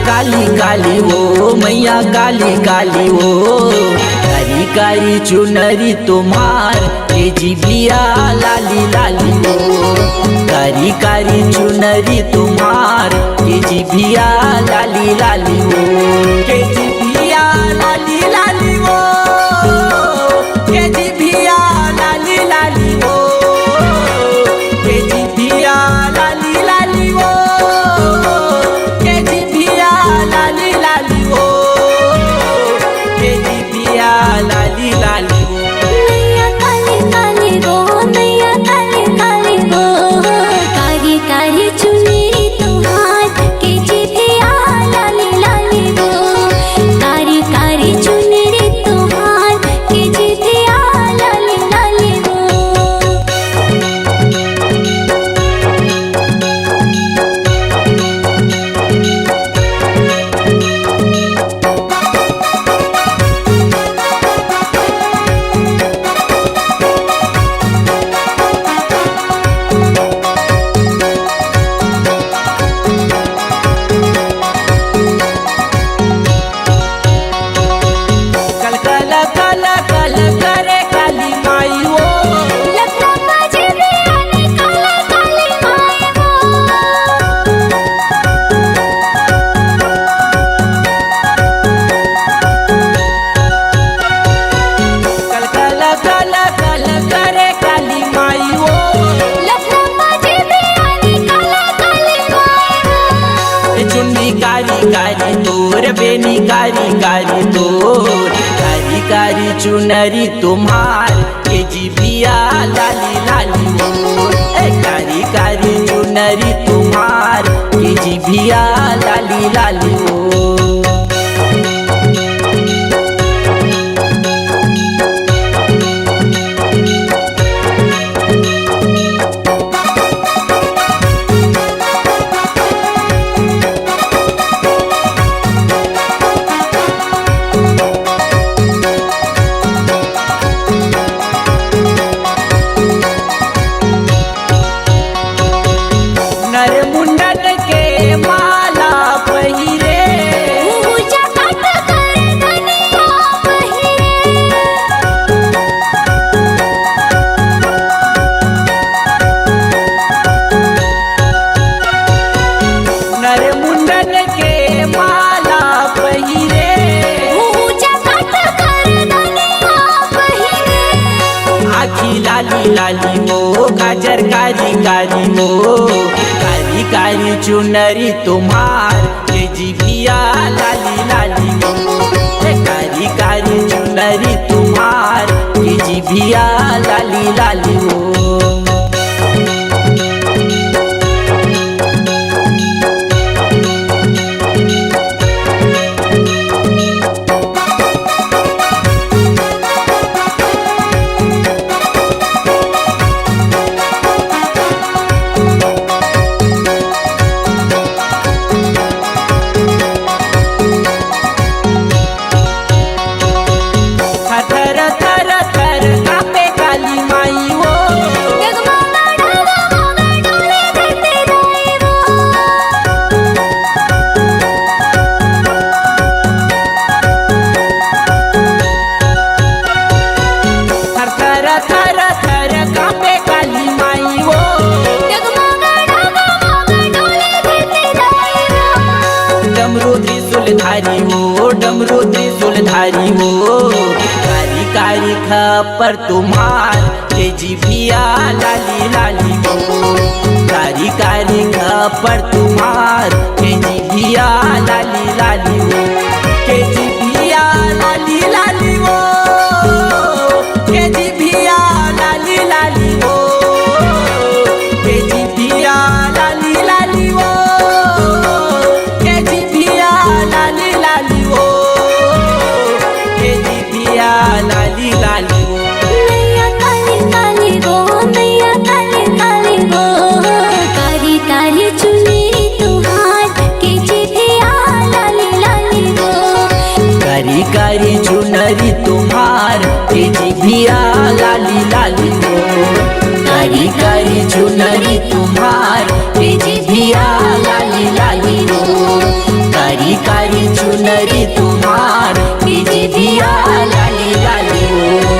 काली काली वो मैया काली काली वो कारी कारी चुनरी तुम्हार के जिबिया लाली लाली वो कारी कारी चुनरी तुम्हार के जिबिया लाली लाली वो के जिबिया लाली लाली वो के जिबिया लाली लाली वो के जिबिया लाली लाली वो लाली लाली वो मैया काली काली वो मैया काली काली वो कारी कारी चुनरी तुम्हार के जिबिया लाली लाली वो कारी कारी चुनरी तुम्हार के जिबिया लाली लाली वो कारी तोर बेनी कारी कारी तोर कारी कारी चुनरी तुम्हार के जिबिया लाली लाली मोर कारी कारी चुनरी तुम्हार के जिबिया लाली लाली मोर लाली लाली मो गाजर कारी कारी मो कारी कारी चुनरी तुम्हार के जिबिया लाली लाली मो कारी कारी चुनरी तुम्हार के जिबिया लाली लाली मो धारी वो डमरू त्रिशूल धारी वो कारी कारी खप्पर तुम्हार के जिबिया लाली लाली वो कारी कारी खप्पर तुम्हार के जिबिया लाली लाली वो के जिबिया लाली लाली वो के जिबिया लाली लाली वो के जिबिया लाली लाली वो लाली लाली वो मैया काली काली वो मैया काली काली वो कारी कारी चुनरी तुम्हार के जिभिया लाली लाली हो कारी कारी चुनरी तुम्हार के जिभिया लाली लाली हो